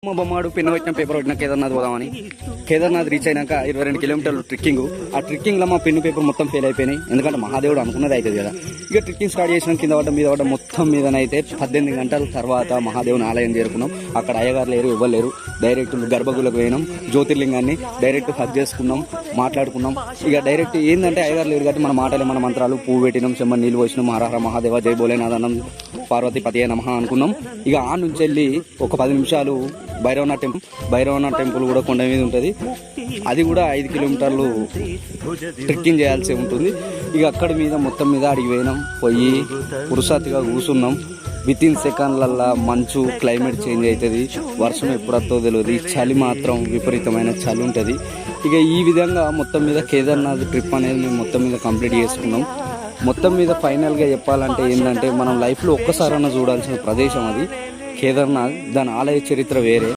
మా బొమ్మడు పెన్ను వచ్చిన పేపర్ వచ్చిన కేదార్నాథ్ పోదామని కేదార్నాథ్ రీచ్ అయినాక 22 కిలోమీటర్లు ట్రెక్కింగ్. ఆ ట్రెక్కింగ్ లో మా పెన్ను పేపర్ మొత్తం ఫెయిల్ అయిపోయినాయి. ఎందుకంటే మహాదేవుడు అనుకున్నది అవుతుంది కదా. ఇక ట్రెక్కింగ్ స్టార్ట్ చేసిన కింద పడ్డ మీద పడ్డ మొత్తం మీదనైతే 18 గంటల తర్వాత మహాదేవుని ఆలయం చేరుకున్నాం. అక్కడ అయ్యగారు లేరు, ఇవ్వలేరు. లేరు. డైరెక్ట్ గర్భగులకు పోయినాం. జ్యోతిర్లింగాన్ని డైరెక్ట్ హగ్ చేసుకున్నాం, మాట్లాడుకున్నాం. ఇక డైరెక్ట్ ఏంటంటే అయ్యగారు లేరు కాబట్టి మన మాటలే మన మంత్రాలు, పువ్వు పెట్టినాం, చెమ్మ నీళ్ళు పోసినాం, హరహర మహాదేవ జై భోలేనాథనం పార్వతీపతి నమః అనుకున్నాం. ఇక ఆ నుంచి వెళ్ళి ఒక 10 నిమిషాలు భైరవనాథ్ టెంపుల్ కూడా కొండ మీద ఉంటుంది. అది కూడా 5 కిలోమీటర్లు ట్రెక్కింగ్ చేయాల్సి ఉంటుంది. ఇక అక్కడ మీద మొత్తం మీద అడిగి పోయినాం. పోయి పురుషాతిగా కూర్చున్నాం. వితిన్ సెకండ్లల్లా మంచు, క్లైమేట్ చేంజ్ అవుతుంది. వర్షం ఎప్పుడొస్తుందో తెలియదు. చలి మాత్రం విపరీతమైన చలి ఉంటుంది. ఇక ఈ విధంగా మొత్తం మీద కేదార్నాథ్ ట్రిప్ అనేది మేము మొత్తం మీద కంప్లీట్ చేసుకున్నాం. మొత్తం మీద ఫైనల్గా చెప్పాలంటే ఏంటంటే మనం లైఫ్లో ఒక్కసారైనా చూడాల్సిన ప్రదేశం అది కేదార్నాథ్. దాని ఆలయ చరిత్ర వేరే.